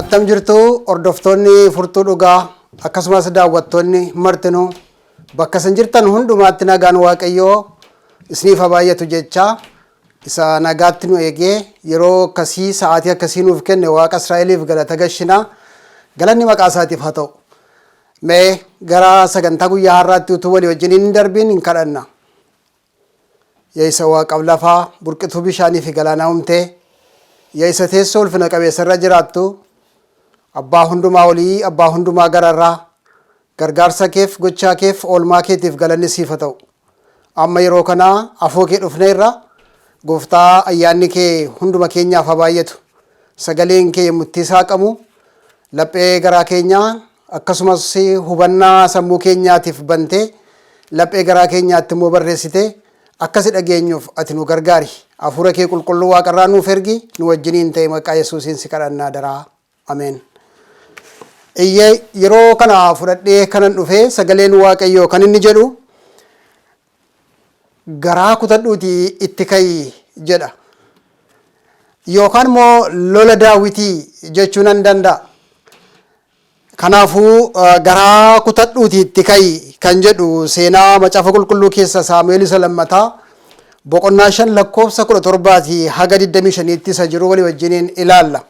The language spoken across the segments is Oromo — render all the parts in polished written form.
Attam jirtu hordoftoonni furtuu dhugaa akkasumas daawwattoonni martinuu bakka san jirtan hundumaatti nagaan Waaqayyoo isiniif baay'atu jecha isa nagaatti nu eegee yeroo akkasii sa'aatii akkasii nuuf kenne Waaqa Israa'eliif galata gashina. Galanni maqaa isaatiif haa ta'u. Mee gara sagantaa guyyaa har'aatti utuu walii wajjin hin darbiin hin kadhanna. Yaa isa Waaqaaf lafaa burqituu bishaanii fi galaanaa uumtee yaa isa teessoo ulfina qabeessa irra jiraattu Abbaa hundumaa olii abbaa hundumaa gararraa gargaarsa keef gochaa keef oolmaa keetiif galanni siif haa ta'u. Amma yeroo kana afoo kee dhufneerra gooftaa ayyaanni kee hunduma keenyaaf haa baay'atu. Sagaleen kee murtiisaa qabu laphee garaa keenyaa akkasumas hubannaa sammuu keenyaatiif bantee laphee garaa keenyaatti immoo barreessitee akkasi dhageenyuuf ati nu gargaari. Hafuura kee qulqulluu waaqarraa nuuf ergi nu wajjiniin ta'e maqaa Yesuusiin si kadhannaa daraa. Ameen. Yeroo kana fudhadhee kanan dhufee sagaleen Waaqayyoo kan inni jedhu garaa kutadhuutii itti ka'i jedha. Yookaan immoo lola Daawitii jechuu nan danda'a. Kanaafuu garaa kutadhuutii itti ka'i kan jedhu seenaa macaafa qulqulluu keessa Saamu'eel isa lammataa boqonnaa 5 lakkoofsa 17 haga 25tti isa jiru walii wajjiniin ilaalla.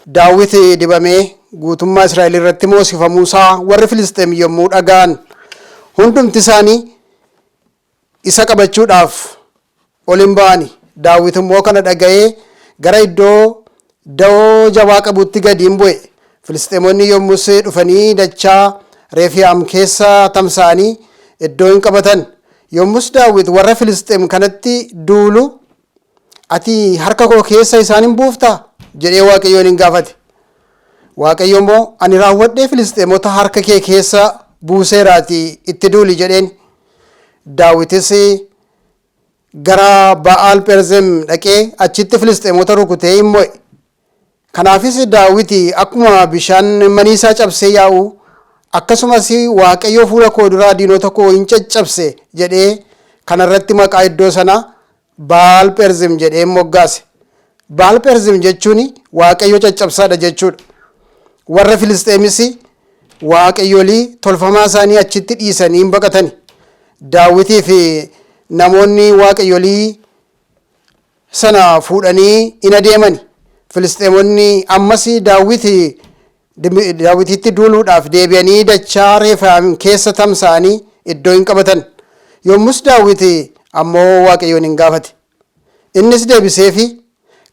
Daawit dibamee guutummaa Israa'el irratti moosifamuusaa warri Filisxeem yommuu dhaga'an hundumti isaanii isa qabachuudhaaf ol hin ba'ani. Daawit immoo kana dhaga'ee gara iddoo da'oo jabaa qabutti gadi hin bu'e. Filisxeemonni yommus dhufanii dachaa Reefiyaam keessa tamsa'anii iddoo hin qabatan. Yommus Daawit warra Filisxeem kanatti duulu ati harka koo keessa isaan hin buuftaa jedhee Waaqayyoon hin gaafate. Waaqayyo immoo ani raawwadhee Filisxeemota harka kee keessa buuseeraatii itti duuli jedheen. Daawitis gara Ba'aal Perzem dhaqee achitti Filisxeemota rukutee hin mo'e. Kanaafis Daawit akkuma bishaan maniisaa cabsee yaa'u akkasumas Waaqayyo fuula koo duraa diinota koo hin caccabse jedhee kanarratti maqaa iddoo sana Ba'aal Perzem jedhee moggaase. Ba'aal Perzem jechuun Waaqayyo caccabsaadha jechuudha. Warra Filisxeemis waaqayyolii tolfamaa isaanii achitti dhiisanii hin baqatani. Daawitii fi namoonni waaqayyolii sana fuudhanii hin adeemani. Filisxeemonni ammas Daawititti duuluudhaaf deebi'anii dachaa Reefiyaam keessa tamsa'anii iddoo hin qabatan. Yommus Daawit ammoo waaqayyoon hin gaafate. Innis deebiseefi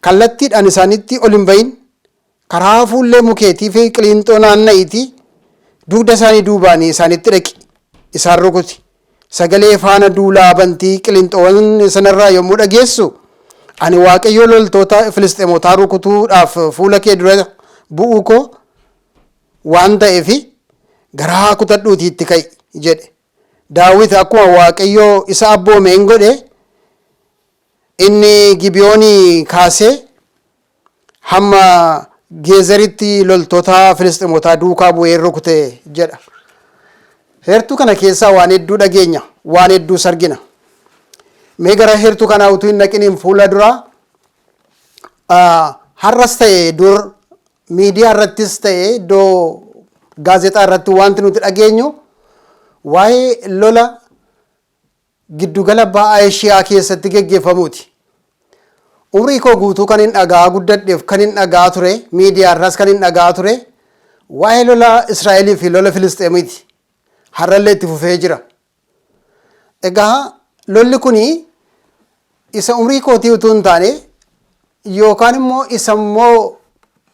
kallattiidhaan isaanitti ol hin bahin karaa fuullee mukeetii fi qiliinxoo naanna'iitii dugda isaanii duubaanii isaanitti dhaqi isaan rukuti. Sagalee faana duulaa bantii qiliinxoowwan sanarraa yommuu dhageessu ani Waaqayyo loltoota Filisxeemotaa rukutuudhaaf fuula kee dura bu'uu koo waan ta'eef garaa kutadhuutii itti ka'i jedhe. Daawit akkuma Waaqayyo isa abboome hin godhe inni Gibeyoonii kaasee hamma Geezeritti loltoota Filisxeemotaa duukaa bu'ee rukute jedha. Heertuu kana keessaa waan hedduu dhageenya, waan hedduu argina. Mee gara heertuu kanaa utuu hin dhaqiniin fuula duraa har'as ta'e dur miidiyaa irrattis ta'e iddoo gaazexaa irratti wanti nuti dhageenyu waa'ee lola giddugala ba'a Eshiyaa keessatti geggeeffamuuti. Umrii koo guutuu kan hin dhagaa guddadheef kan hin dhagaa ture miidiyaa irras kan hin dhagaa ture waa'ee lola Israa'elii fi lola Filisxeemiiti. Har'allee itti fufee jira. Egaa lolli kuni isa umrii kootii utuu hin taane yookaan immoo isa immoo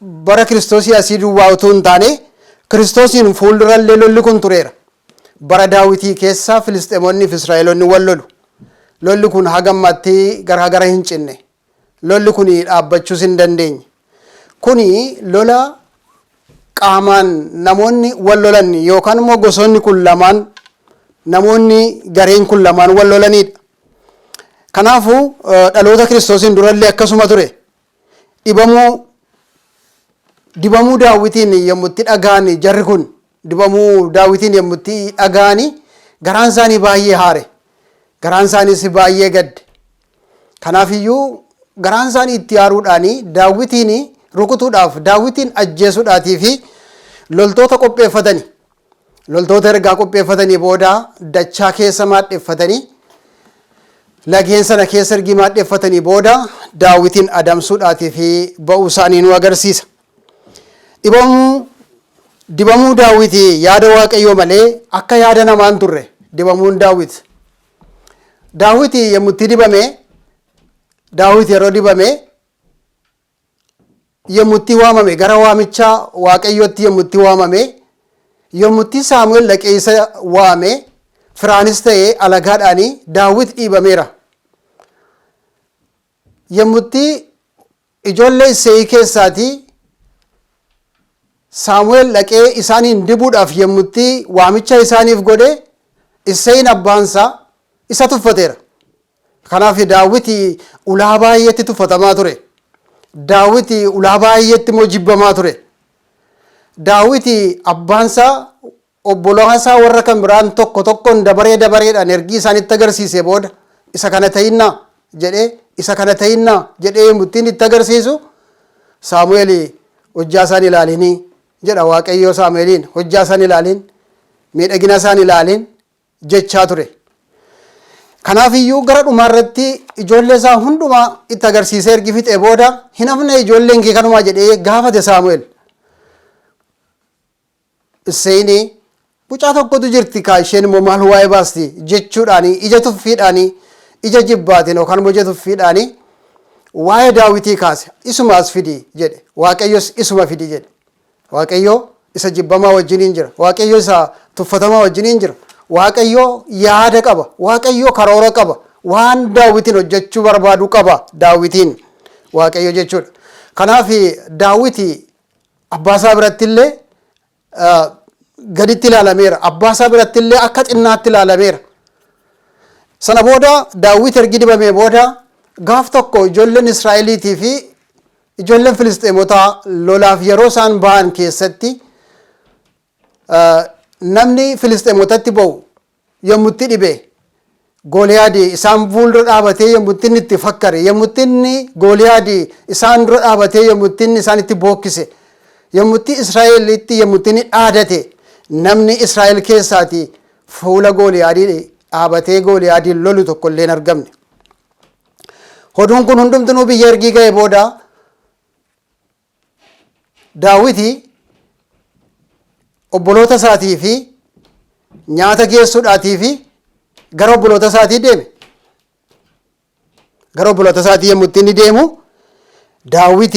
bara Kiristoosii asii duwwaa utuu hin taane Kiristoosiin fuuldurallee lolli kun tureera. Bara Daawitii keessa Filisxeemonni fi Israa'eloonni wal lolu. Lolli kun hagammatti gara hin cinne. Lolli kun dhaabbachuus hin dandeenye. Kuni lola qaamaan namoonni wal lolan yookaan immoo gosoonni kun lamaan namoonni gareen kun lamaan wal lolanidha. Kanaafuu dhaloota Kiristoosiin durallee akkasuma ture. Dibamuu Daawitiin yommutti dhaga'ani jarri kun dibamuu Daawitiin yommutti dhaga'ani garaan isaanii baay'ee haare. Garaan isaaniis baay'ee gadde. Kanaafiyyuu garaan isaanii itti aaruudhaani Daawitiin rukutuudhaaf Daawitiin ajjeesuudhaatii fi loltoota qopheeffatanii loltoota ergaa qopheeffatanii booda dachaa keessa maadheeffatanii lageen sana keessa ergi maadheeffatanii booda Daawitiin adamsuudhaatii fi ba'uu isaanii nu agarsiisa. Dibamuu Daawitii yaada Waaqayyoo malee akka yaada namaan turre dibamuun Daawit. Daawitii yemmutti dibame Daawit yeroo dibame yemmutti waamame gara waamichaa Waaqayyootti yemmutti waamame yemmutti Saamu'eel dhaqee isa waame firaanis ta'ee alagaadhaanii Daawit dhiibameera. Yemmutti ijoollee Isseey keessaatii Saamu'eel dhaqee isaaniin dibuudhaaf yemmutti waamicha isaaniif godhe Isseeyin abbaansaa isa tuffateera. Kanaaf Daawit ulaa baay'eetti tuffatamaa ture. Daawit ulaa baay'eetti immoo jibbamaa ture. Daawit abbaansaa obbolaasaa warra kan biraan tokko tokkoon dabareedhaan ergi isaanitti agarsiise booda isa kana ta'innaa jedhee yemmuttiin itti agarsiisu Saamu'eel hojjaa isaan ilaalinii jedha Waaqayyoo Saamu'eeliin hojjaa isaan ilaalin miidhagina isaan ilaalin jechaa ture. Kanaaf iyyuu gara dhumaarratti ijoollee isaa hundumaa itti agarsiisee ergi fixee booda hin hafne ijoolleen kee kanumaa jedhee gaafate Saamu'eel. Isseeyin mucaa tokkotu jirti kaa isheen immoo maal waa'ee baasti jechuudhaani ija tuffiidhaani ija jibbaatiin yookaan immoo ija tuffiidhaani waa'ee Daawitii kaase isumaas fidi jedhe. Waaqayyos isuma fidi jedhe. Waaqayyo isa jibbamaa wajjiniin jira. Waaqayyo isa tuffatamaa wajjiniin jira. Waaqayyo yaada qaba. Waaqayyo karoora qaba. Waan Daawitiin hojjechuu barbaadu qaba Daawitiin Waaqayyo jechuudha. Kanaaf Daawit abbaasaa biratti illee gaditti ilaalameera. Abbaasaa biratti illee akka xinnaatti ilaalameera. Sana booda Daawit ergi dibamee booda gaaf tokko ijoolleen Israa'eliitii fi ijoolleen Filisxeemotaa lolaaf yeroo isaan ba'an keessatti namni Filisxeemotatti ba'u yemmutti dhibe Gooliyaadii isaan fuuldura dhaabatee yemmutti inni itti fakkare yemmutti inni Gooliyaadii isaan dura dhaabatee yemmutti inni isaan itti bookkise yemmutti Israa'elitti yemmutti inni dhaadate namni Israa'el keessaati fuula Gooliyaadii dhaabatee Gooliyaadiin lolu tokko illee hin argamne. Oduun kun hundumtuu biyya ergii ga'e booda Daawit obboloota isaatii fi nyaata geessuudhaatii fi gara obboloota isaatii deeme. Gara obboloota isaatii yemmutti inni deemu Daawit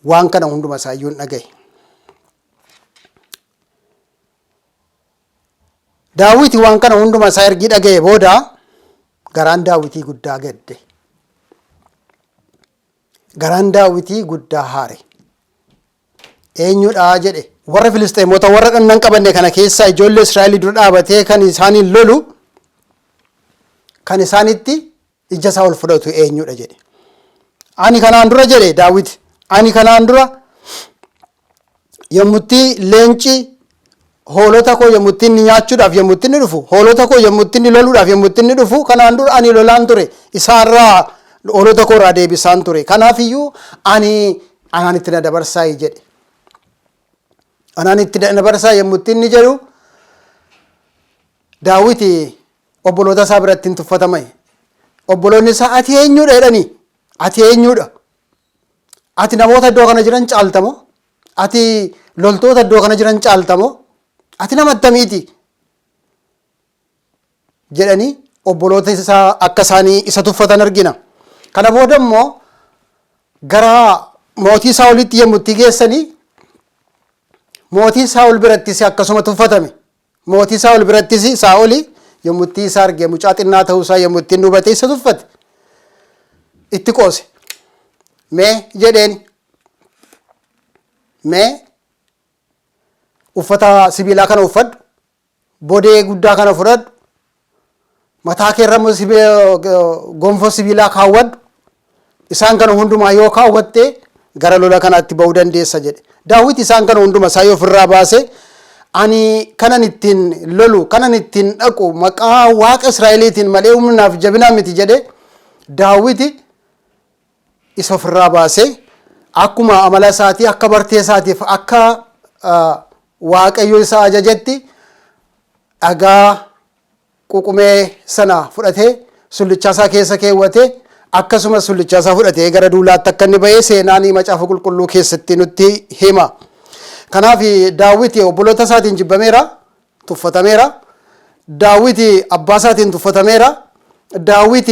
waan kana hunduma isaayyuu hin dhagaye. Daawit waan kana hunduma isaa ergi dhagaye booda garaan Daawitii guddaa gadde. Garaan Daawitii guddaa haare. Eenyudha jedhe warra Filisxeemota warra dhannan qabanne kana keessaa ijoollee Israa'el dura dhaabatee kan isaaniin lolu kan isaanitti ija isaa ol fudhatu eenyudha jedhe. Ani kanaan dura jedhe Daawit ani kanaan dura yemmutti leenci hoolota koo yemmutti inni nyaachuudhaaf yemmutti inni dhufu hoolota koo yemmutti inni loluudhaaf yemmutti inni dhufu kanaan dura ani lolaan ture isaarraa hoolota koo irraa deebisaan ture. Kanaaf iyyuu anaan itti na dabarsaa jedhe. Anaan itti na dabarsaa yemmutti inni jedhu Daawit obboloota isaa biratti hin tuffatame. Obboloonni isaa ati eenyudha jedhanii ati eenyudha? Ati namoota iddoo kana jiran caaltamoo? Ati loltoota iddoo kana jiran caaltamoo? Ati nama attamiiti? Jedhanii obboloota isaa akka isaanii isa tuffatan argina. Kana booda immoo gara mootii Saa'olitti yemmutti geessanii mootii Saa'ol birattis akkasuma tuffatame. Mootii Saa'ol birattis Saa'oli yemmutti isa arge mucaa xinnaa ta'uusaa yemmutti inni hubate isa tuffate. Itti qoose. Mee jedheen mee uffata sibiilaa kana uffadhu bodee guddaa kana fudhadhu mataa kee irra gonfoo sibiilaa kaawwadhu isaan kana hundumaa yoo kaawwatte gara lola kanaatti ba'uu dandeessa jedhe. Daawit isaan kana hunduma isaa yoo ofirraa baase ani kanan ittiin lolu kanan ittiin dhaqu maqaa Waaqa Israa'eliitiin malee humnaaf jabinaa miti jedhe Daawit isa ofirraa baase akkuma amala isaatii akka bartee isaatiif akka waaqayyo isa ajajetti dhagaa ququmee sana fudhatee sullichaa isaa keessa keewwatee akkasumas sullichaa isaa fudhatee gara duulaatti akka inni ba'ee seenaan macaafa qulqulluu keessatti nutti hima. Kanaaf Daawit obboloota isaatiin jibbameera, tuffatameera. Daawit abbaa isaatiin tuffatameera. Daawit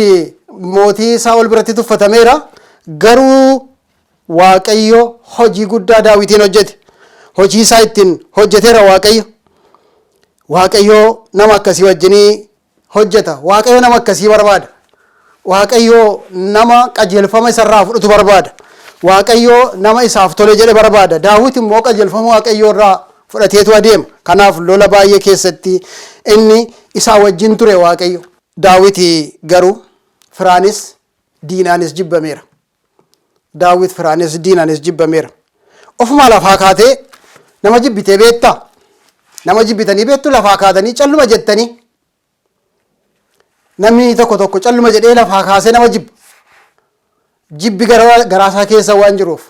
mootii Saa'ol biratti tuffatameera. Garuu Waaqayyo hojii guddaa Daawitiin hojjete. Hojii isaa ittiin hojjeteera Waaqayyo. Waaqayyo nama akkasii wajjinii hojjeta. Waaqayyo nama akkasii barbaada. Waaqayyo nama qajeelfama isarraa fudhatu barbaada. Waaqayyo nama isaaf tole jedhe barbaada. Daawit immoo qajeelfama Waaqayyo irraa fudhateetu adeema. Kanaaf lola baay'ee keessatti inni isaa wajjin ture Waaqayyo. Daawit garuu firaanis diinaanis jibbameera. Daawit firaanis diinaanis jibbameera. Ofuma lafaa kaatee nama jibbitee beektaa? Nama jibbitanii beektu lafaa kaatanii calluma jettanii. Namni tokko calluma jedhee lafaa kaasee nama jibba. Jibbi garaa isaa keessa waan jiruuf,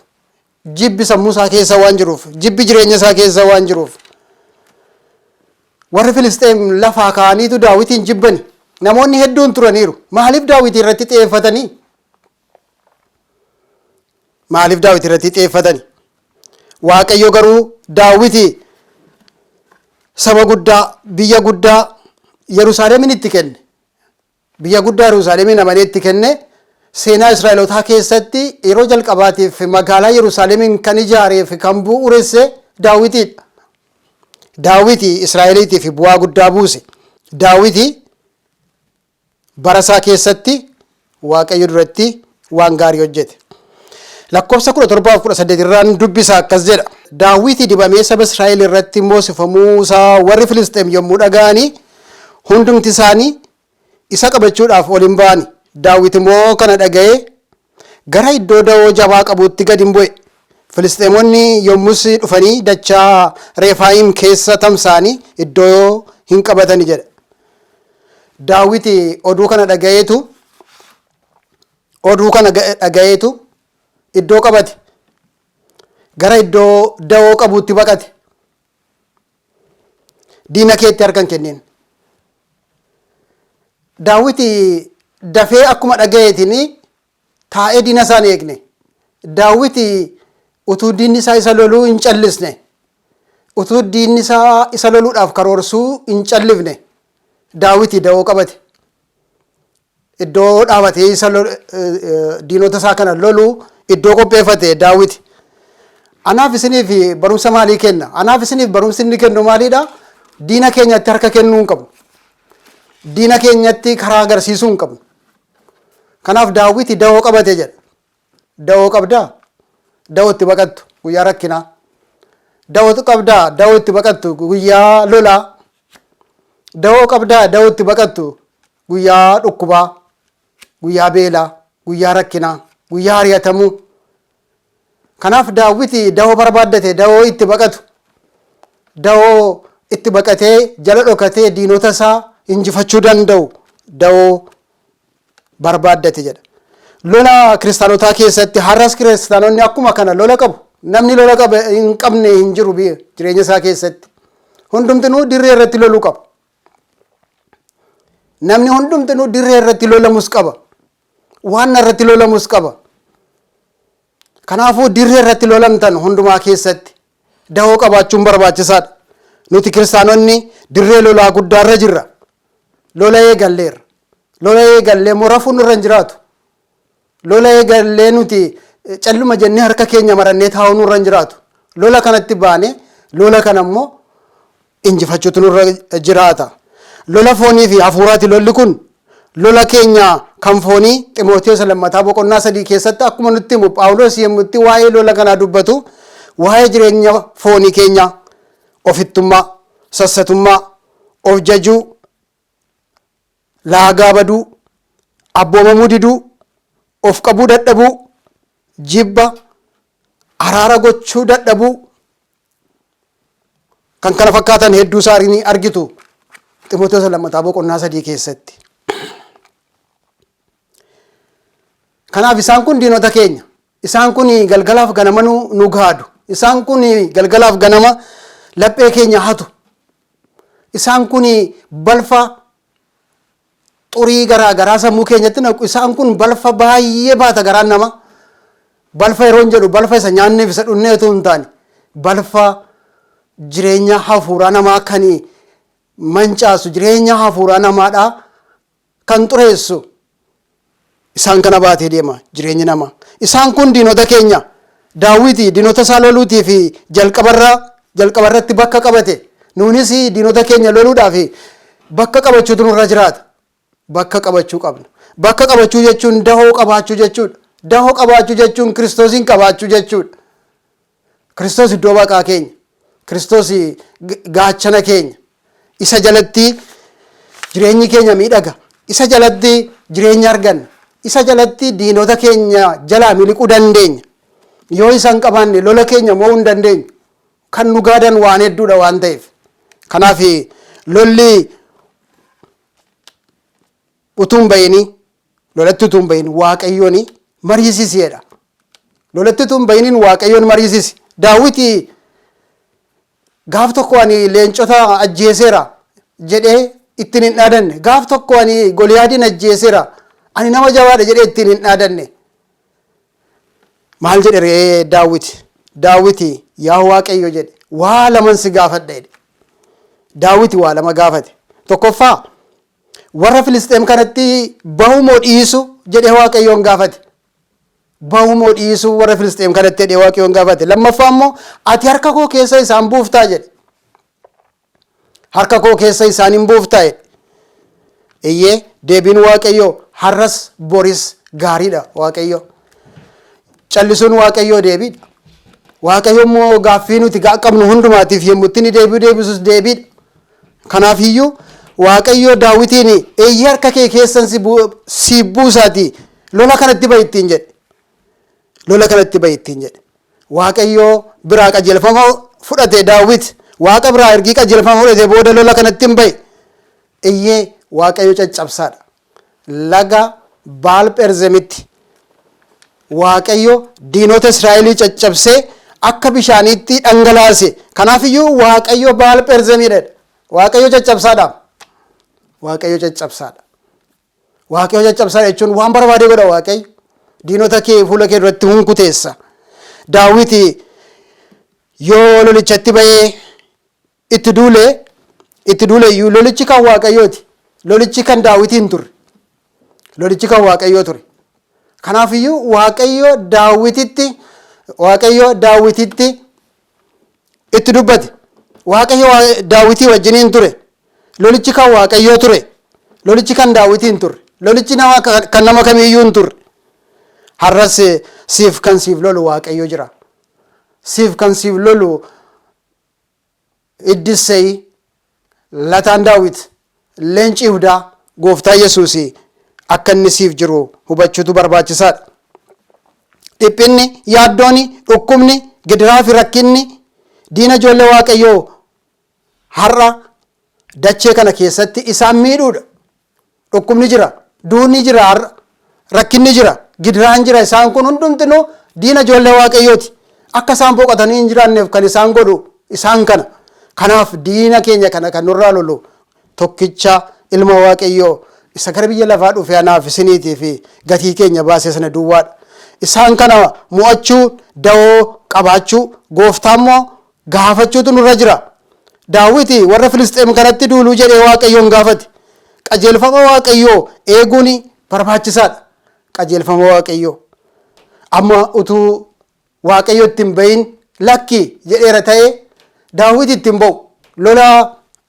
jibbi sammuu isaa keessa waan jiruuf, jibbi jireenya isaa keessa waan jiruuf. Warri Filisxeem lafaa kaaniitu Daawitiin jibbani. Namoonni hedduun turaniiru. Maaliif Daawit irratti xiyyeeffatanii? Maaliif Daawit irratti xiyyeeffatanii? Waaqayyo garuu Daawit saba guddaa, biyya guddaa Yerusaalemin itti kenne. Biyya guddaa Yerusaalemin amanee itti kenne. Seenaa Israa'elootaa keessatti yeroo jalqabaatiif magaalaa Yerusaalemin kan ijaareef kan bu'uuresse Daawitidha. Daawit Israa'eliitiif bu'aa guddaa buuse. Daawit bara isaa keessatti Waaqayyo duratti waan gaarii hojjete. Lakkoofsa 17-18 irraan dubbisa akkas jedha. Daawit dibamee saba Israa'el irratti moosifamuu isaa warri Filisxeem yommuu dhaga'anii hundumti isaanii isa qabachuudhaaf ol hin ba'ani. Daawit immoo kana dhaga'ee gara iddoo da'oo jabaa qabuutti gad hin bu'e. Filisxeemonni yommus dhufanii dachaa Refaayim keessa tamsa'anii iddoo hin qabatani jedha. Daawit oduu kana dhaga'eetu iddoo qabate. Gara iddoo da'oo qabuutti baqate. Diina keetti harkan kenneen. Daawit dafee akkuma dhaga'eetiin taa'ee diina isaa hin eegne. Daawit utuu diinni isaa isa loluu hin callisne. Utuu diinni isaa isa loluudhaaf karoorsuu hin callifne. Daawit da'oo qabate. Iddoo dhaabatee isa diinota isaa kana loluu iddoo qopheeffate Daawit. Anaaf isiniif barumsa maalii kenna? Anaaf isiniif barumsi inni kennu maalidha? Diina keenyatti harka kennuu hin qabnu. Diina keenyatti karaa agarsiisuu hin qabnu. Kanaaf Daawit da'oo qabate jedha. Da'oo qabdaa? Da'oo itti baqattu guyyaa rakkinaa. Da'oo qabdaa? Da'oo itti baqattu guyyaa lolaa. Da'oo qabdaa? Da'oo itti baqattu guyyaa dhukkubaa, guyyaa beelaa, guyyaa rakkinaa, guyyaa ari'atamuu. Kanaaf Daawit da'oo barbaaddate, da'oo itti baqatu. Da'oo itti baqatee jala dhokatee diinota isaa injifachuu danda'u da'oo barbaaddate jedha. Lola kiristaanotaa keessatti har'as kiristaanonni akkuma kana lola qabu. Namni lola hin qabne hin jiru jireenya isaa keessatti. Hundumtinuu dirree irratti loluu qaba. Namni hundumtinuu dirree irratti lolamus qaba. Waan irratti lolamus qaba. Kanaafuu dirree irratti lolamtan hundumaa keessatti da'oo qabaachuun barbaachisaadha. Nuti kiristaanonni dirree lolaa guddaarra jirra. Lola eegalleerra. Lola eegallee rafuun irra hin jiraatu. Lola eegallee nuti calluma jennee harka keenya marannee taa'uun irra hin jiraatu. Lola kanatti baane lola kana immoo injifachuutu nurra jiraata. Lola foonii fi hafuuraati lolli kun. Lola keenya kan foonii Ximooteos lammataa boqonnaa 3 keessatti akkuma nutti himu Phaawulos yommuu itti waa'ee lola kanaa dubbatu waa'ee jireenya foonii keenya ofittummaa, sassatummaa, of jajuu, laagaa baduu, abboomamuu diduu, of qabuu dadhabuu, jibba, araara gochuu dadhabuu kan kana fakkaatan hedduu isaa argitu Ximooteos lammataa boqonnaa 3 keessatti. Kanaaf isaan kun diinota keenya. Isaan kun galgalaaf ganama nu gaadu. Isaan kun galgalaaf ganama laphee keenya hatu. Isaan kun balfa xurii garaa sammuu keenyatti naqu. Isaan kun balfa baay'ee baata garaan nama. Balfa yeroon jedhu balfa isa nyaanneef isa dhunneetu hin taane. Balfa jireenya hafuuraa namaa kan mancaasu, jireenya hafuuraa namaadhaa kan xureessu. Isaan kana baatee deema jireenyi namaa. Isaan kun diinota keenya. Daawiti diinota isaa loluutii fi jalqabarratti bakka qabate. Nuunis diinota keenya loluudhaaf bakka qabachuutu nurra jiraata. Bakka qabachuu qabna. Bakka qabachuu jechuun dahoo qabaachuu jechuudha. Dahoo qabaachuu jechuun Kiristoosin qabaachuu jechuudha. Kiristoos iddoo baqaa keenya. Kiristoos gaachana keenya. Isa jalatti jireenyi keenya miidhaga. Isa jalatti jireenya arganna. Isa jalatti diinota keenya jalaa miliquu dandeenya. Yoo isaan qabaanne lola keenya mo'uu hin dandeenyu. Kan nu gaadan waan hedduudha waan ta'eef. Kanaaf lolli utuun bayini lolatti utuun bayini Waaqayyoon mariisiseedha. Lolatti utuun bayiniin Waaqayyoon mariisise. Daawiti gaaf tokko ani leencota ajjeeseera jedhee ittiin hin dhaadanne. Gaaf tokko ani Goliyaadin ajjeeseera. Ani nama jabaadha jedhee ittiin hin dhaadanne. Maal jedhe ree Daawiti? Daawiti yaa Waaqayyo jedhe waa laman si gaafadha jedhe. Daawiti waa lama gaafate. Tokkoffaa warra Filisxeem kanatti bahumoo dhiisu jedhee Waaqayyoon gaafate. Bahumoo dhiisu warra Filisxeem kanatti jedhee Waaqayyoon gaafate. Lammaffaa immoo ati harka koo keessa isaan buuftaa jedhe. Harka koo keessa isaan hin buuftaa jedhe. Iyyee deebiin Waaqayyoo har'as boris gaariidha Waaqayyo. Callisuun Waaqayyoo deebiidha. Waaqayyo immoo gaaffii nuti qabnu hundumaatiif yommuu inni deebisus deebiidha. Kanaaf iyyuu Waaqayyo Daawitiin eeyyee harka kee keessan si buusaati lola kanatti bahi ittiin jedhe. Lola kanatti bahi ittiin jedhe. Waaqayyo biraa qajeelfama fudhate Daawit. Waaqa biraa ergii qajeelfama fudhate booda lola kanatti hin bahi. Eeyyee Waaqayyo caccabsaadha. Laga Baal Pherzemitti Waaqayyo diinota Israa'elii caccabsee akka bishaaniitti dhangalaase. Kanaaf iyyuu Waaqayyo Baal Pherzemiidha. Waaqayyo caccabsaadha. Waaqayyo caccabsaadha. Waaqayyo caccabsaadha jechuun waan barbaade godha Waaqayyo. Diinota kee fuula kee duratti hunkuteessa. Daawiti yoo lolichatti bahee itti duule iyyuu lolichi kan Waaqayyooti. Lolichi kan Daawitiin ture. Lolichi kan Waaqayyoo ture. Kanaaf iyyuu Waaqayyo Daawititti itti dubbate. Waaqayyo Daawitii wajjiniin ture. Lolichi kan Waaqayyoo ture. Lolichi kan Daawitiin ture. Lolichi kan nama kamiiyyuu hin turre. Har'as siif lolu Waaqayyo jira. Siif kan siif lolu Iddisee lataan Daawit leenci Yihudaa gooftaa Yesuus akka inni siif jiru hubachuutu barbaachisaadha. Dhiphinni, yaaddooni, dhukkubni, gidiraa fi rakkinni diina ijoollee Waaqayyoo har'a dachee kana keessatti isaan miidhuudha. Dhukkubni jira, duunni jira, har'a rakkinni jira, gidiraan jira. Isaan kun hundumtinuu diina ijoollee Waaqayyooti. Akka isaan boqotanii hin jiraanneef kan isaan godhu isaan kana. Kanaaf diina keenya kana kan nurraa lolu tokkicha ilma Waaqayyoo isa gara biyya lafaa dhufe anaaf isiniitii fi gatii keenya baasee sana duwwaadha. Isaan kana mo'achuu, da'oo qabaachuu, gooftaa immoo gaafachuutu nurra jira. Daawiti warra Filisxeem kanatti duuluu jedhee Waaqayyoon gaafate. Qajeelfama Waaqayyoo eeguun barbaachisaadha. Qajeelfama Waaqayyoo. Amma utuu Waaqayyo ittiin bahin lakki jedheera ta'ee Daawit ittiin ba'u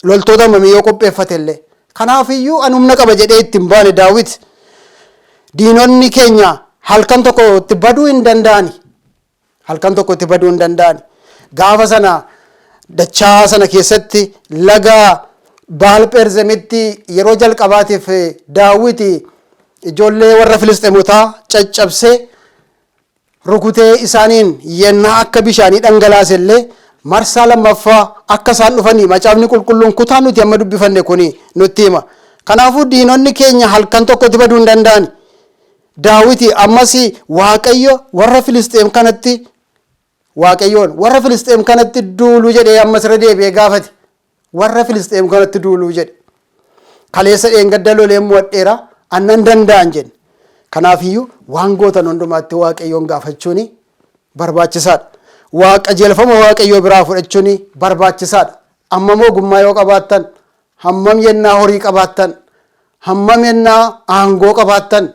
loltoota mamiyyoo qopheeffate illee. Kanaaf iyyuu ani humna qaba jedhee ittiin baane Daawit. Diinonni keenya halkan tokko itti baduu hin danda'ani. Halkan tokko itti baduu hin danda'ani. Gaafa sana dachaa sana keessatti laga Baal Pherzemitti yeroo jalqabaatiif Daawit ijoollee warra Filisxeemotaa caccabsee rukutee isaaniin yennaa akka bishaanii dhangalaase illee marsaa lammaffaa akka isaan dhufanii macaafni qulqulluun kutaa nuti amma dubbifanne kuni nutti hima. Kanaafuu diinonni keenya halkan tokkotti baduu hin danda'ani. daawiti ammas waaqayyo warra Filisxeem kanatti waaqayyoon warra Filisxeem kanatti duuluu jedhee ammas irra deebi'ee gaafate. Warra Filisxeem kanatti duuluu jedhe. Kaleessa dheengadda lolee mo'adheera annan danda'an jedhe. Kanaafiyyuu waan gootan hundumaatti waaqayyoon gaafachuun barbaachisaadha. Qajeelfama waaqayyoo biraa fudhachuun barbaachisaadha. Hammam ogummaa yoo qabaattan, hammam yennaa horii qabaattan, hammam yennaa aangoo qabaattan,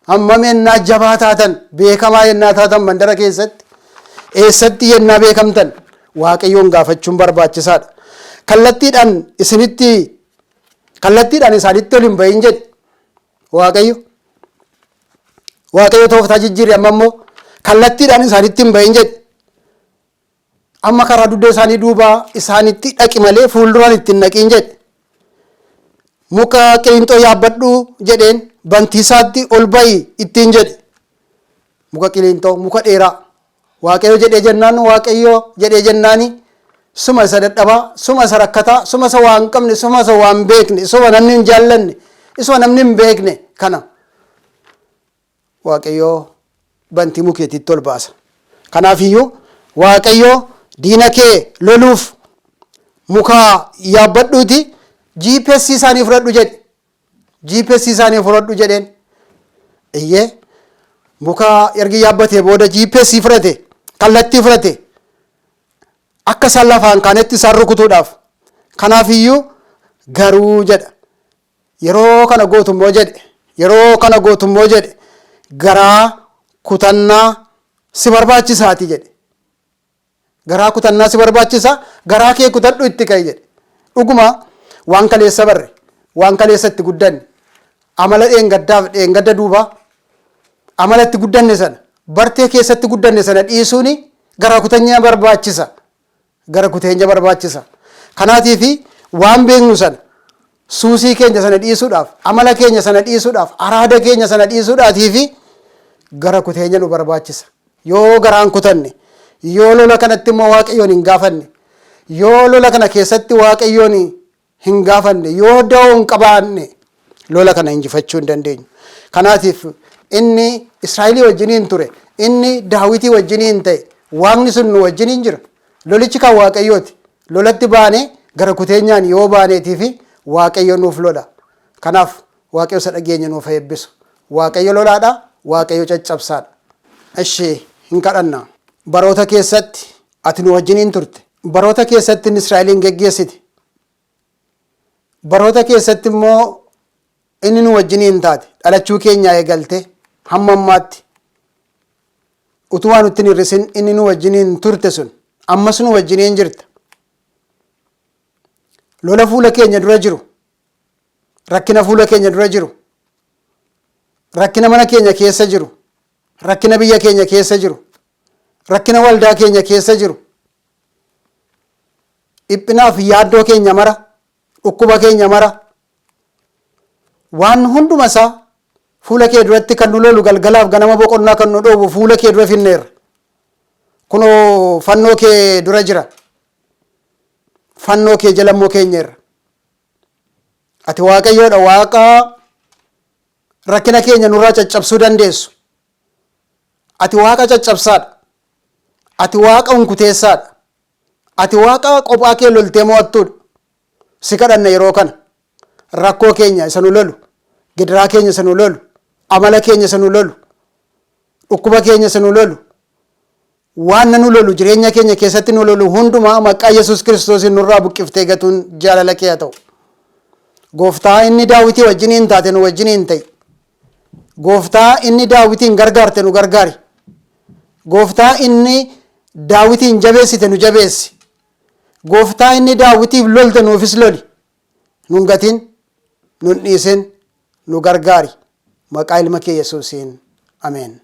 hammam yennaa jabaa taatan, beekamaa yennaa taatan mandara keessatti, eessatti yennaa beekamtan waaqayyoon gaafachuun barbaachisaadha. Kallattiidhaan isaanitti ol hin bahin jedhe waaqayyo. Waaqayyo tooftaa jijjiire amma immoo kallattiidhaan isaanitti hin bahin jedhe. Amma karaa dugda isaanii duubaa isaanitti dhaqi malee fuulduraan itti hin dhaqiin jedhe. Muka qiliinxoo yaabbadhu jedheen bantiisaatti ol bahi ittiin jedhe. Muka qiliinxoo muka dheeraa waaqayyo jedhee jennaan waaqayyo jedhee jennaani suma isa dadhabaa, suma isa rakkataa, suma isa waan qabne, suma isa waan beekne, suma namni hin jaallanne, isuma namni hin beekne kana waaqayyo bantii mukeetitti ol baasa. Kanaafiyyuu waaqayyo diina kee loluuf muka yaabbadhuuti GPS isaanii fudhadhu jedhe. GPS isaanii fudhadhu jedheen. Iyyee muka ergi yaabbatee booda GPS fudhate, kallattii fudhate. Akka isaan lafaan kaanetti isaan rukutuudhaaf. Kanaafiyyuu garuu jedha. Yeroo kana gootummoo jedhe. Garaa kutannaa si barbaachisaati jedhe. Garaa kutannaa si barbaachisa. Garaa kee kutadhu itti ka'i jedhe. Dhuguma waan kaleessa barre, waan kaleessa itti guddanne, amala dheengadda duubaa, amala itti guddanne sana, bartee keessatti guddanne sana dhiisuun garaa kuteenya barbaachisa. Gara kuteenya barbaachisa. Kanaatiifi waan beeknu sana, suusii keenya sana dhiisuudhaaf, amala keenya sana dhiisuudhaaf, araada keenya sana dhiisuudhaatiifi gara kuteenya nu barbaachisa. Yoo garaan kutanne, yoo lola kanatti immoo waaqayyoon hin gaafanne, yoo lola kana keessatti waaqayyoon hin gaafanne, yoo da'oo hin qabaanne lola kana injifachuu hin dandeenyu. Kanaatiif inni Israa'elii wajjiniin ture, inni Daawitii wajjiniin ta'e, waaqni sun nu wajjiniin jira. Lolichi kan waaqayyooti. Lolatti baanee gara kuteenyaan yoo baaneetiifi waaqayyo nuuf lola. Kanaaf waaqayyo isa dhageenya nuuf eebbisu. Waaqayyo lolaadha, waaqayyo caccabsaadha. Ishee hin kadhanna. Baroota keessatti ati nu wajjiniin turte. Baroota keessatti Israa'eliin geggeessite. Baroota keessatti immoo inni nu wajjiniin taate dhalachuu keenyaa eegalte hamma ammaatti utuu waan nutti hin hir'isin inni nu wajjiniin turte sun ammas nu wajjiniin jirta. Lola fuula keenya dura jiru, rakkina fuula keenya dura jiru, rakkina mana keenya keessa jiru, rakkina biyya keenya keessa jiru, rakkina waldaa keenya keessa jiru, dhiphinaaf yaaddoo keenya mara, dhukkuba keenya mara, waan hunduma isaa fuula kee duratti kan nu lolu galgalaaf ganama boqonnaa kan nu dhoobu fuula kee dura finneerra. Kunoo fannoo kee dura jira. Fannoo kee jala immoo keenyerra. Ati waaqayyoodha, waaqa rakkina keenya nurraa caccabsuu dandeessu. Ati waaqa caccabsaadha. Ati waaqa hunkuteessaadha. Ati waaqa qophaa kee loltee mo'attuudha. Si kadhanna yeroo kana rakkoo keenya isa nu lolu, gidiraa keenya isa nu lolu, amala keenya isa nu lolu, dhukkuba keenya isa nu lolu, waan nu lolu jireenya keenya keessatti nu lolu hundumaa maqaa Yesuus Kiristoosiin nurraa buqqiftee gatuun jaalala kee haa ta'u. Gooftaa inni Daawitii wajjiniin taate nu wajjiniin ta'i. Gooftaa inni Daawitiin gargaarte nu gargaari. Gooftaa inni Daawitiin jabeessite nu jabeessi. Gooftaa inni Daawitiif lolte nuufis loli. Nun gatin, nun dhiisin, nu gargaari. Maqaa ilma kee Yesuusiin. Ameen.